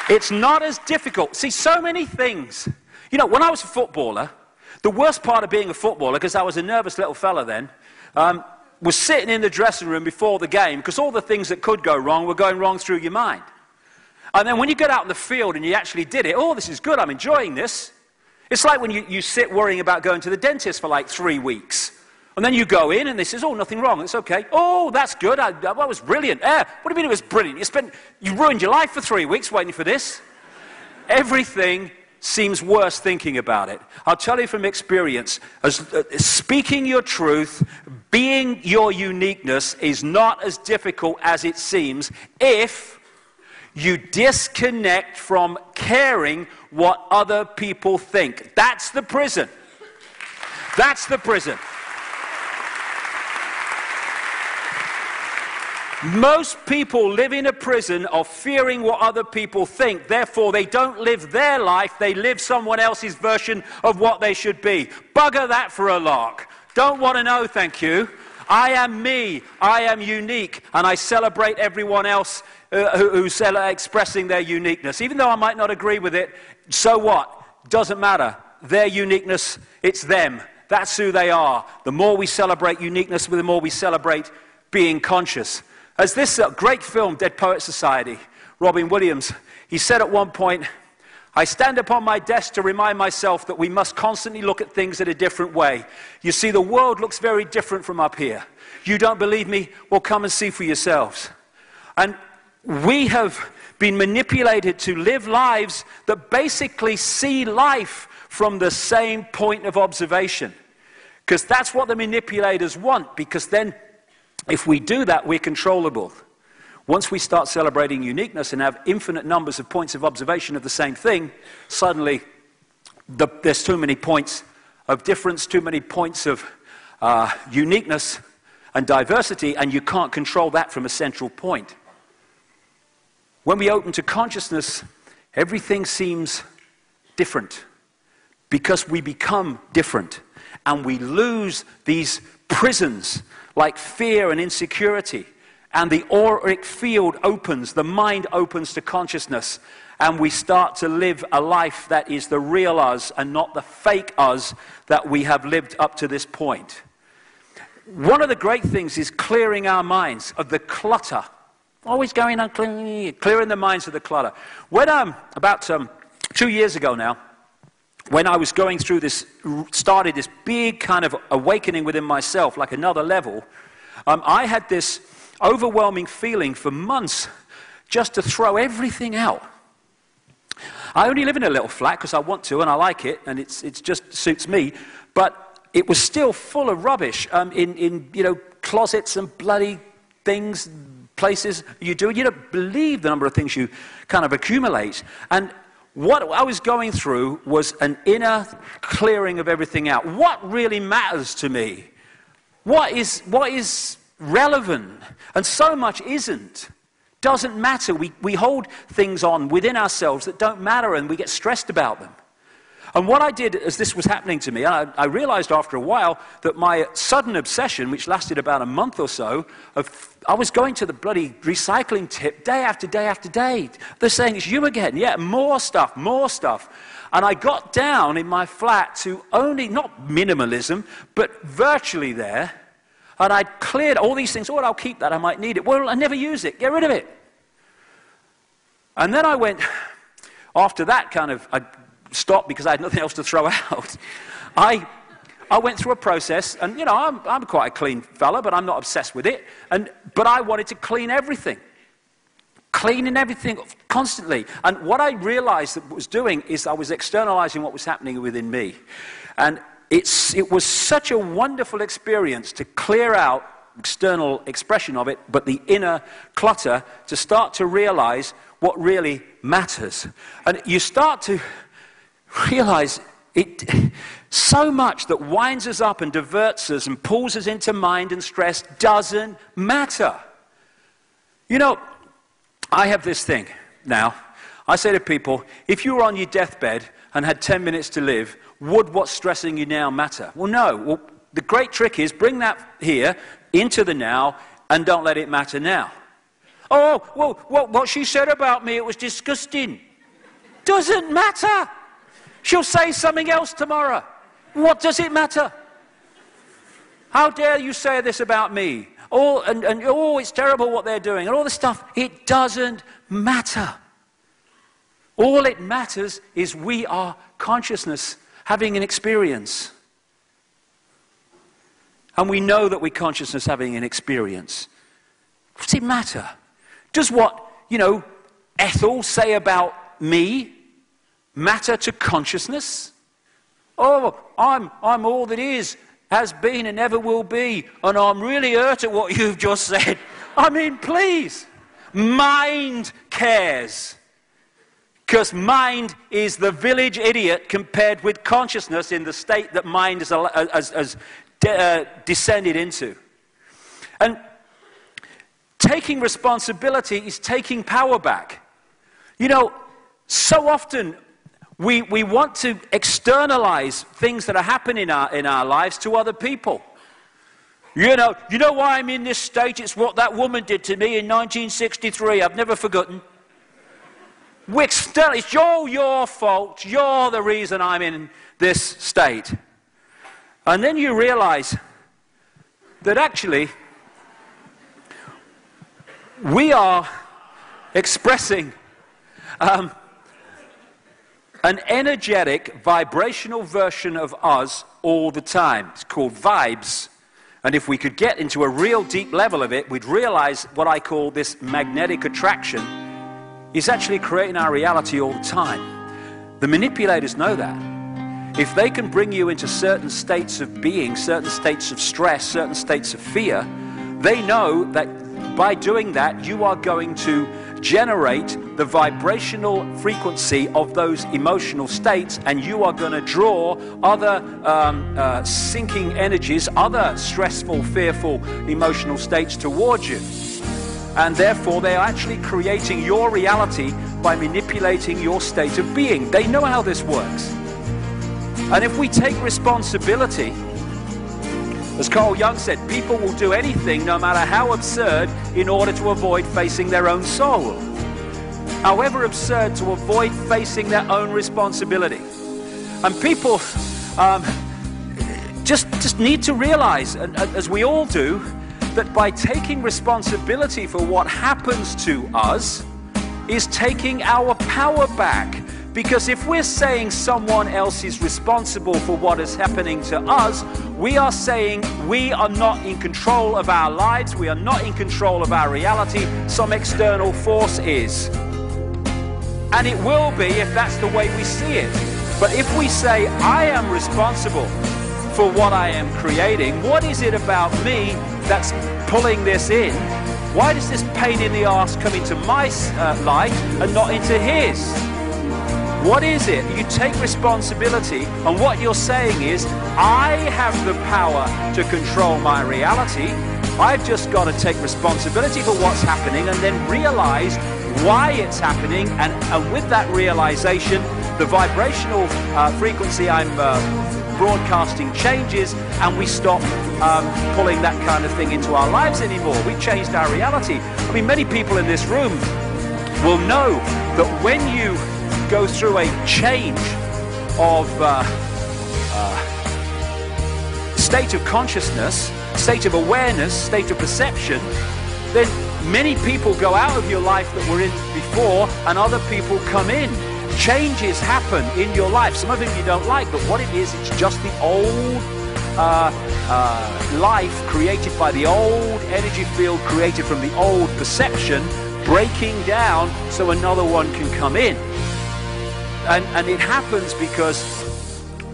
It's not as difficult. See, so many things. You know, when I was a footballer, the worst part of being a footballer, because I was a nervous little fella then, was sitting in the dressing room before the game, because all the things that could go wrong were going wrong through your mind. And then when you get out in the field and you actually did it, oh, this is good, I'm enjoying this. It's like when you sit worrying about going to the dentist for like 3 weeks. And then you go in and they says, oh, nothing wrong, it's okay. Oh, that's good, that was brilliant. What do you mean it was brilliant? You ruined your life for 3 weeks waiting for this. Everything seems worse thinking about it. I'll tell you from experience, speaking your truth, being your uniqueness is not as difficult as it seems if you disconnect from caring what other people think. That's the prison. That's the prison. Most people live in a prison of fearing what other people think. Therefore, they don't live their life. They live someone else's version of what they should be. Bugger that for a lark. Don't want to know, thank you. I am me. I am unique. And I celebrate everyone else who's expressing their uniqueness. Even though I might not agree with it, so what? Doesn't matter. Their uniqueness, it's them. That's who they are. The more we celebrate uniqueness, the more we celebrate being conscious. As this great film, Dead Poets Society, Robin Williams, he said at one point, I stand upon my desk to remind myself that we must constantly look at things in a different way. You see, the world looks very different from up here. You don't believe me? Well, come and see for yourselves. And we have been manipulated to live lives that basically see life from the same point of observation. Because that's what the manipulators want, because then if we do that, we're controllable. Once we start celebrating uniqueness and have infinite numbers of points of observation of the same thing, suddenly there's too many points of difference, too many points of uniqueness and diversity, and you can't control that from a central point. When we open to consciousness, everything seems different because we become different and we lose these prisons like fear and insecurity, and the auric field opens, the mind opens to consciousness, and we start to live a life that is the real us and not the fake us that we have lived up to this point. One of the great things is clearing our minds of the clutter. Always going on clearing the minds of the clutter. When about 2 years ago now, when I was going through this, started this big kind of awakening within myself, like another level, I had this overwhelming feeling for months just to throw everything out. I only live in a little flat because I want to and I like it and it just suits me, but it was still full of rubbish in you know, closets and bloody things, places you do. You don't believe the number of things you kind of accumulate. And what I was going through was an inner clearing of everything out. What really matters to me? What is relevant? And so much isn't. Doesn't matter. We hold things on within ourselves that don't matter and we get stressed about them. And what I did as this was happening to me, I realized after a while that my sudden obsession, which lasted about a month or so, I was going to the bloody recycling tip day after day after day. They're saying, it's you again. Yeah, more stuff, more stuff. And I got down in my flat to only, not minimalism, but virtually there. And I'd cleared all these things. Oh, I'll keep that. I might need it. Well, I never use it. Get rid of it. And then I went, after that kind of, I stopped because I had nothing else to throw out. I went through a process, and you know, I'm quite a clean fella, but I'm not obsessed with it. But I wanted to clean everything. Cleaning everything constantly. And what I realized that I was doing is I was externalizing what was happening within me. And it was such a wonderful experience to clear out external expression of it, but the inner clutter, to start to realize what really matters. And you start to realize it so much that winds us up and diverts us and pulls us into mind and stress doesn't matter. You know, I have this thing now. I say to people, if you were on your deathbed and had 10 minutes to live, would what's stressing you now matter? Well, no. Well, the great trick is bring that here into the now and don't let it matter now. Oh, well, what she said about me, it was disgusting. Doesn't matter. She'll say something else tomorrow. What does it matter? How dare you say this about me? Oh, it's terrible what they're doing, and all this stuff. It doesn't matter. All it matters is we are consciousness having an experience. And we know that we're consciousness having an experience. What does it matter? Does what, Ethel say about me matter to consciousness? Oh, I'm all that is, has been and never will be, and I'm really hurt at what you've just said. I mean, please. Mind cares. Because mind is the village idiot compared with consciousness in the state that mind has descended into. And taking responsibility is taking power back. So often we want to externalize things that are happening in our lives to other people. You know why I'm in this state? It's what that woman did to me in 1963. I've never forgotten. It's your fault. You're the reason I'm in this state. And then you realize that actually we are expressing an energetic, vibrational version of us all the time. It's called vibes. And if we could get into a real deep level of it, we'd realize what I call this magnetic attraction is actually creating our reality all the time. The manipulators know that. If they can bring you into certain states of being, certain states of stress, certain states of fear, they know that by doing that, you are going to generate the vibrational frequency of those emotional states, and you are going to draw other sinking energies, other stressful, fearful emotional states towards you. And therefore, they are actually creating your reality by manipulating your state of being. They know how this works. And if we take responsibility, as Carl Jung said, people will do anything, no matter how absurd, in order to avoid facing their own soul. However absurd, to avoid facing their own responsibility. And people just need to realize, as we all do, that by taking responsibility for what happens to us is taking our power back. Because if we're saying someone else is responsible for what is happening to us, we are saying we are not in control of our lives, we are not in control of our reality, some external force is. And it will be if that's the way we see it. But if we say, I am responsible for what I am creating, what is it about me that's pulling this in? Why does this pain in the arse come into my life and not into his? What is it? You take responsibility, and what you're saying is, I have the power to control my reality. I've just got to take responsibility for what's happening and then realize why it's happening, and with that realization, the vibrational frequency I'm broadcasting changes, and we stop pulling that kind of thing into our lives anymore. We've changed our reality. I mean, many people in this room will know that when you go through a change of state of consciousness, state of awareness, state of perception, then many people go out of your life that were in before, and other people come in. Changes happen in your life. Some of them you don't like, but what it is, it's just the old life created by the old energy field, created from the old perception, breaking down so another one can come in. And it happens because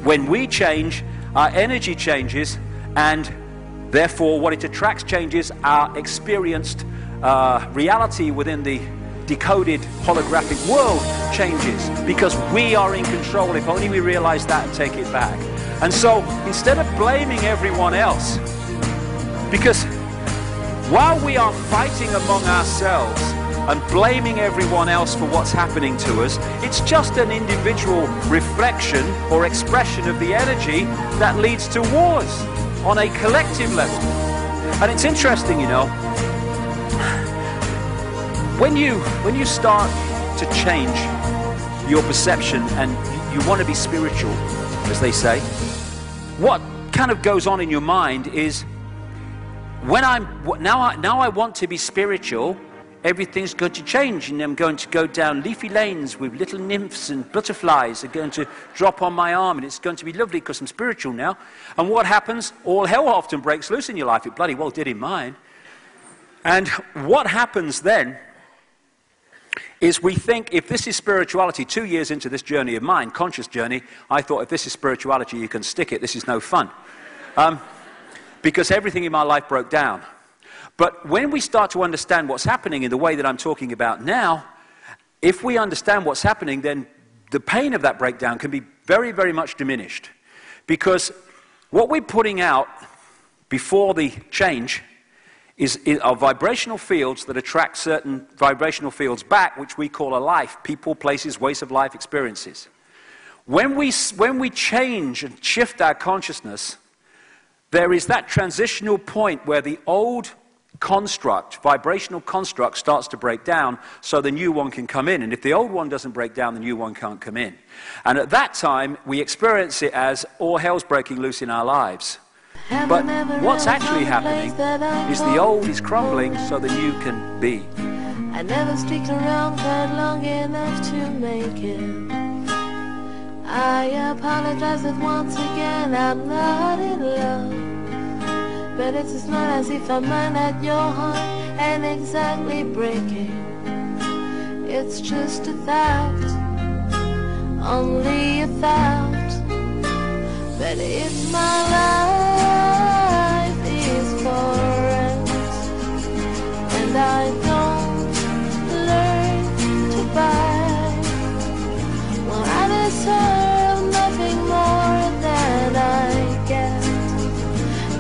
when we change, our energy changes, and therefore what it attracts changes. Our experienced reality within the decoded holographic world changes, because we are in control if only we realize that and take it back. And so instead of blaming everyone else, because while we are fighting among ourselves and blaming everyone else for what's happening to us, it's just an individual reflection or expression of the energy that leads to wars on a collective level. And it's interesting, you know, when you start to change your perception and you want to be spiritual, as they say, what kind of goes on in your mind is, when now I want to be spiritual, everything's going to change, and I'm going to go down leafy lanes with little nymphs and butterflies are going to drop on my arm, and it's going to be lovely because I'm spiritual now. And what happens? All hell often breaks loose in your life. It bloody well did in mine. And what happens then is we think, if this is spirituality, 2 years into this journey of mine, conscious journey, I thought, if this is spirituality, you can stick it. This is no fun. Because everything in my life broke down. But when we start to understand what's happening in the way that I'm talking about now, if we understand what's happening, then the pain of that breakdown can be very, very much diminished. Because what we're putting out before the change are vibrational fields that attract certain vibrational fields back, which we call a life: people, places, ways of life, experiences. When we change and shift our consciousness, there is that transitional point where the old construct, vibrational construct, starts to break down so the new one can come in. And if the old one doesn't break down, the new one can't come in. And at that time, we experience it as all hell's breaking loose in our lives. But what's actually happening is the old is crumbling so the new can be. I never stick around quite long enough to make it. I apologize if once again I'm not in love. But it's not as if I'm mad at your heart and exactly breaking. It's just a thought, only a thought. But if my life is for rent and I don't learn to buy, well, I deserve nothing more than I get.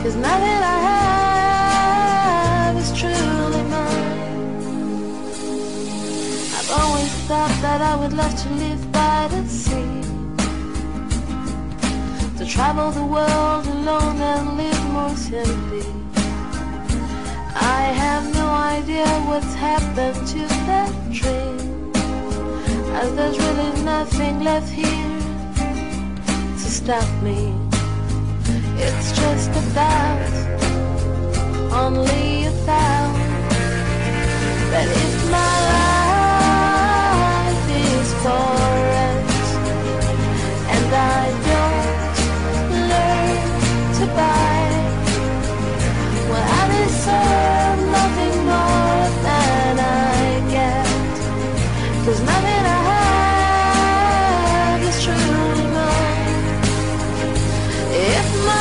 'Cause nothing I have is truly mine. I've always thought that I would love to live by the sea, to travel the world alone and live more simply. I have no idea what's happened to that dream, as there's really nothing left here to stop me. It's just a thought, only a thought. But if my life is for rent and I don't learn to buy, well, I deserve nothing more than I get. 'Cause nothing I have is truly mine. If my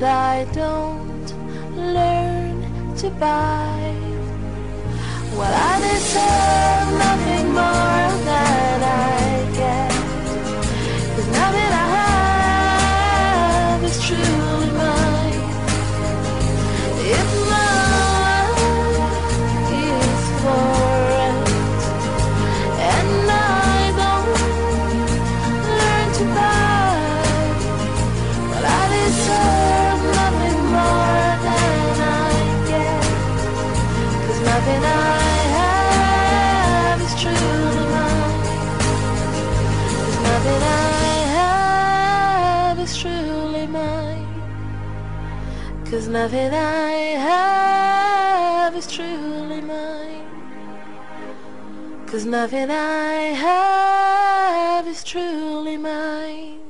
I don't learn to buy, well, I deserve nothing more than I get. 'Cause nothing I have is truly mine. If my life is for rent and I don't learn to buy, well, I deserve nothing I have is truly mine. 'Cause nothing I have is truly mine. 'Cause nothing I have is truly mine. 'Cause nothing I have is truly mine.